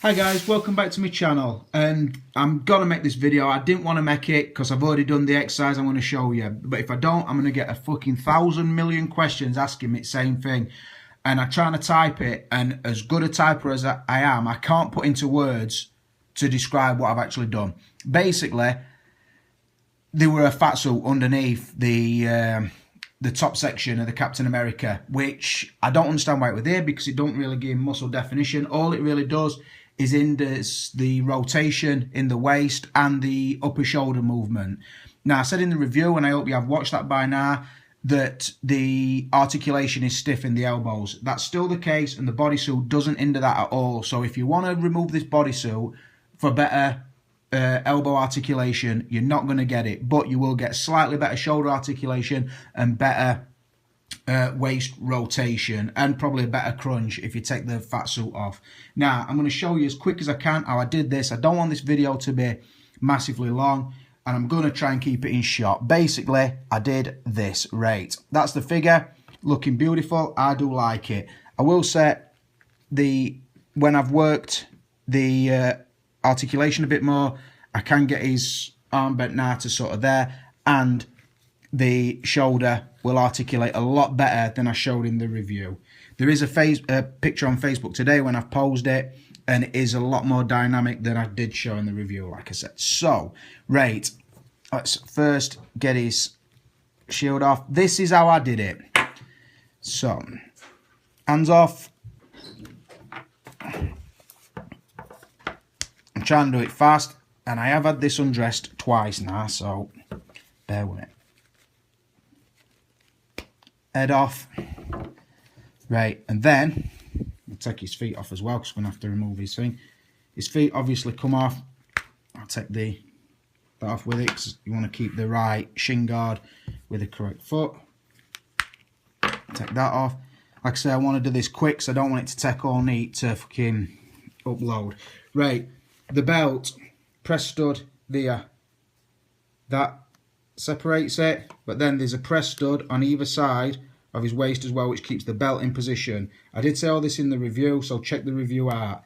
Hi guys, welcome back to my channel, and I'm gonna make this video. I didn't want to make it because I've already done the exercise I'm going to show you, but if I don't, I'm going to get a fucking 1,000 million questions asking me the same thing, and I'm trying to type it, and as good a typer as I am, I can't put into words to describe what I've actually done. Basically, there were a fat suit underneath the top section of the Captain America, which I don't understand why it was there, because it don't really give muscle definition. All it really does is indicate the rotation in the waist and the upper shoulder movement. Now, I said in the review, and I hope you have watched that by now, that the articulation is stiff in the elbows. That's still the case, and the bodysuit doesn't hinder that at all. So if you want to remove this bodysuit for better elbow articulation, you're not going to get it, but you will get slightly better shoulder articulation and better waist rotation, and probably a better crunch if you take the fat suit off. Now, I'm going to show you as quick as I can how I did this. I don't want this video to be massively long, and I'm going to try and keep it in shot. Basically, I did this, right? That's the figure, looking beautiful. I do like it. I will say, when I've worked the articulation a bit more, I can get his arm bent now to sort of there, and the shoulder will articulate a lot better than I showed in the review. There is a picture on Facebook today when I've posed it, and it is a lot more dynamic than I did show in the review, like I said. So, right, let's first get his shield off. This is how I did it. So, hands off. I'm trying to do it fast, and I have had this undressed twice now, so bear with it. Head off. Right, and then I'll take his feet off as well, because I'm going to have to remove his thing. His feet obviously come off. I'll take that off with it, because you want to keep the right shin guard with the correct foot. Take that off. Like I say, I want to do this quick, so I don't want it to take all night to fucking upload. Right, the belt, press stud there. That separates it, but then there's a press stud on either side of his waist as well, which keeps the belt in position. I did say all this in the review, so check the review out.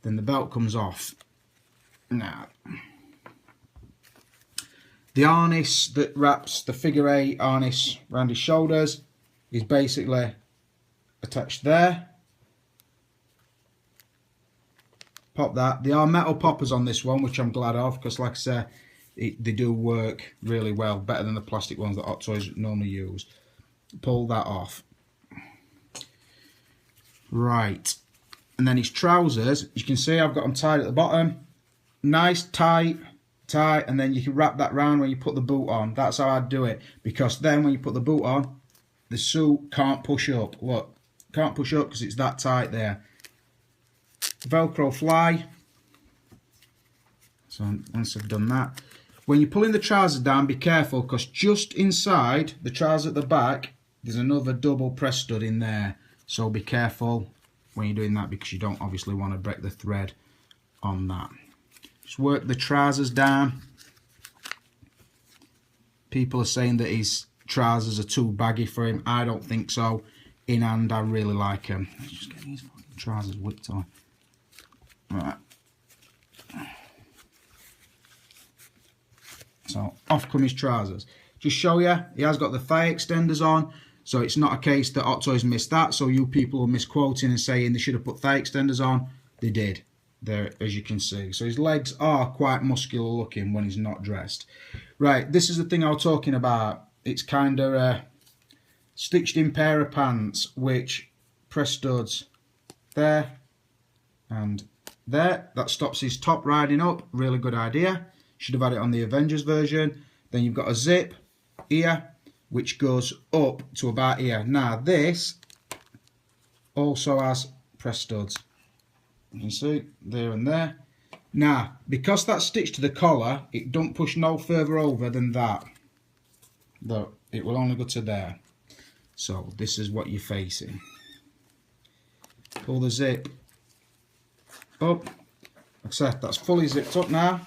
Then the belt comes off. Now, the harness that wraps the figure 8 harness around his shoulders is basically attached there. Pop that. There are metal poppers on this one, which I'm glad of, because like I said, they do work really well, better than the plastic ones that Hot Toys normally use. Pull that off. Right, and then his trousers, you can see I've got them tied at the bottom. Nice, tight, and then you can wrap that round when you put the boot on. That's how I'd do it, because then when you put the boot on, the suit can't push up. Look, can't push up because it's that tight there. Velcro fly. So once I've done that, when you're pulling the trousers down, be careful, because just inside the trousers at the back, there's another double press stud in there. So be careful when you're doing that, because you don't obviously want to break the thread on that. Just work the trousers down. People are saying that his trousers are too baggy for him. I don't think so. In hand, I really like them. Let's just get these fucking trousers whipped on. Right. So off come his trousers. Just show you, he has got the thigh extenders on, so it's not a case that Hot Toys missed that. So you people are misquoting and saying they should have put thigh extenders on. They did, there, as you can see. So his legs are quite muscular looking when he's not dressed. Right, this is the thing I was talking about. It's kind of stitched in pair of pants, which press studs there and there. That stops his top riding up. Really good idea. Should have had it on the Avengers version. Then you've got a zip here, which goes up to about here. Now this also has press studs. You can see there and there. Now, because that's stitched to the collar, it don't push no further over than that. Though it will only go to there. So this is what you're facing. Pull the zip up. Like I said, that's fully zipped up now.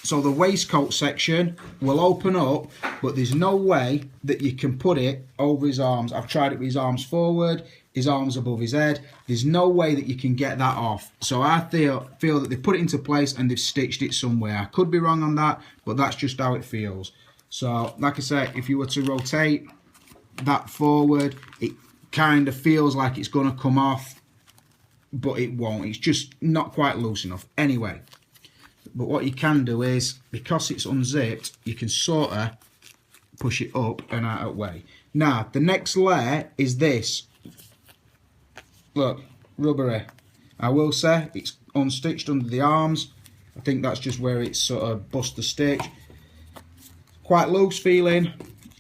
So the waistcoat section will open up, but there's no way that you can put it over his arms. I've tried it with his arms forward. his arms above his head. There's no way that you can get that off. So I feel that they put it into place and they've stitched it somewhere. I could be wrong on that, but that's just how it feels. So like I said, if you were to rotate that forward, it kind of feels like it's going to come off, but it won't. It's just not quite loose enough. Anyway, but what you can do is, because it's unzipped, you can sort of push it up and out of the way. Now, the next layer is this. Look, rubbery. I will say it's unstitched under the arms. I think that's just where it's sort of bust the stitch. Quite loose feeling.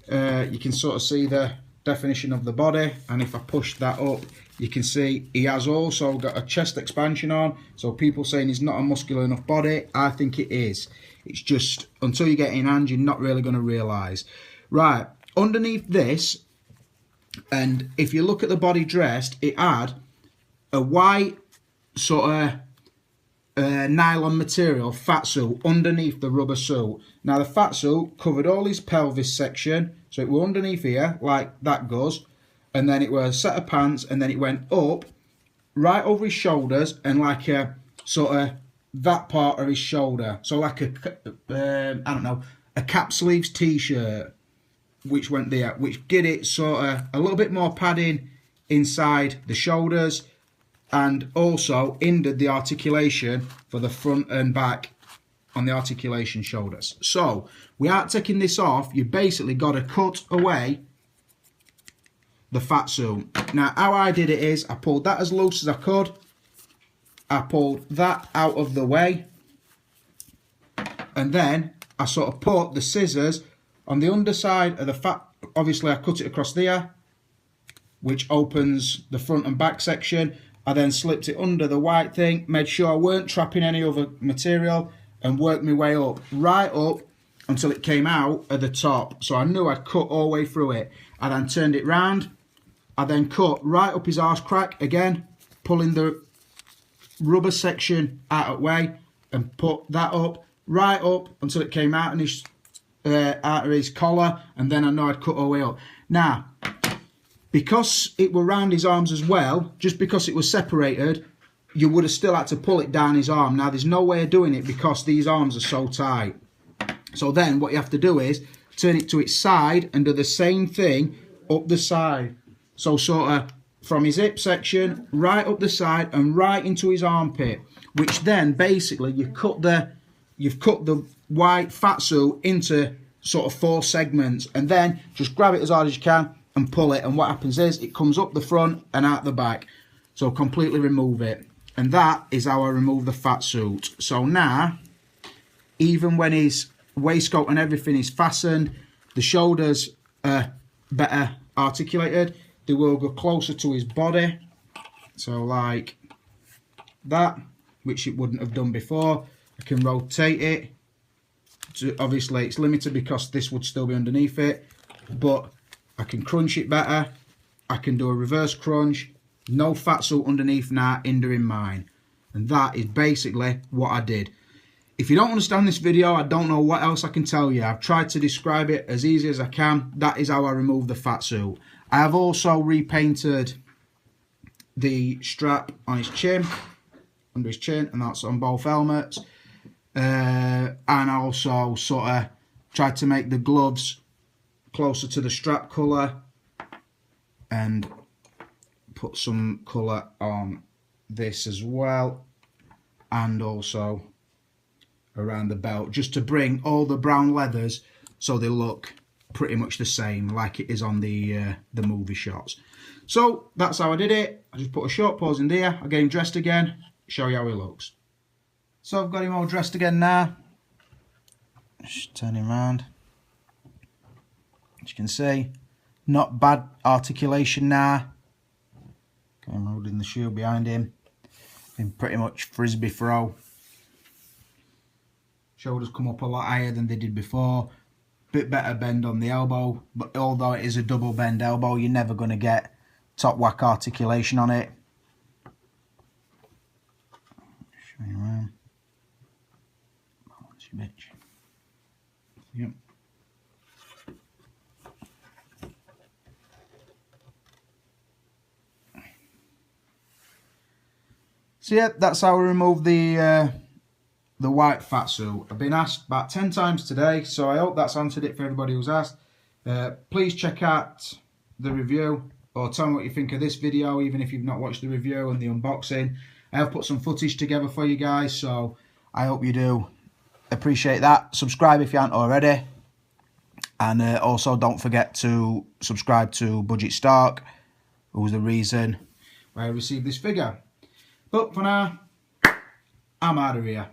You can sort of see the definition of the body, and if I push that up, you can see he has also got a chest expansion on. So people saying he's not a muscular enough body, I think it is. It's just, until you get in hand, you're not really going to realise. Right, underneath this, and if you look at the body dressed, it had a white sort of nylon material fat suit underneath the rubber suit. Now the fat suit covered all his pelvis section, so it was underneath here like that goes, and then it was a set of pants, and then it went up right over his shoulders and like a sort of that part of his shoulder, so like a I don't know, a cap sleeves t-shirt, which went there, which did it sort of a little bit more padding inside the shoulders, and also hindered the articulation for the front and back on the articulation shoulders. So without taking this off, you basically got to cut away the fat suit. Now how I did it is, I pulled that as loose as I could, I pulled that out of the way, and then I sort of put the scissors on the underside of the fat. Obviously I cut it across there, which opens the front and back section. I then slipped it under the white thing, made sure I weren't trapping any other material, and worked my way up, right up until it came out at the top. So I knew I'd cut all the way through it. I then turned it round. I then cut right up his arse crack again, pulling the rubber section out of the way, and put that up, right up until it came out of his collar, and then I know I'd cut all the way up. Now, because it were round his arms as well, just because it was separated, you would have still had to pull it down his arm. Now there's no way of doing it because these arms are so tight. So then what you have to do is turn it to its side and do the same thing up the side. So sort of from his hip section right up the side and right into his armpit, which then basically you've cut the white fat suit into sort of 4 segments, and then just grab it as hard as you can and pull it, and what happens is it comes up the front and out the back. So completely remove it, and that is how I remove the fat suit. So now, even when his waistcoat and everything is fastened, the shoulders are better articulated. They will go closer to his body, so like that, which it wouldn't have done before. I can rotate it. So obviously it's limited because this would still be underneath it, but I can crunch it better. I can do a reverse crunch. No fat suit underneath now, hindering mine. And that is basically what I did. If you don't understand this video, I don't know what else I can tell you. I've tried to describe it as easy as I can. That is how I remove the fat suit. I have also repainted the strap on his chin, under his chin, and that's on both helmets. And I also sort of tried to make the gloves closer to the strap colour and put some colour on this as well, and also around the belt, just to bring all the brown leathers so they look pretty much the same like it is on the movie shots. So that's how I did it. I just put a short pause in there, I get him dressed again, show you how he looks. So I've got him all dressed again now. Just turn him around. As you can see, not bad articulation now. Okay, I'm holding the shoe behind him. Been pretty much frisbee throw. Shoulders come up a lot higher than they did before. Bit better bend on the elbow, but although it is a double bend elbow, you're never going to get top whack articulation on it. Show you around. Balance your bitch. Yep. So yeah, that's how I remove the white fat suit. I've been asked about 10 times today, so I hope that's answered it for everybody who's asked. Please check out the review, or tell me what you think of this video, even if you've not watched the review and the unboxing. I have put some footage together for you guys, so I hope you do appreciate that. Subscribe if you aren't already. And also don't forget to subscribe to Budget Stark, who's the reason why I received this figure. But for now, I'm out of here.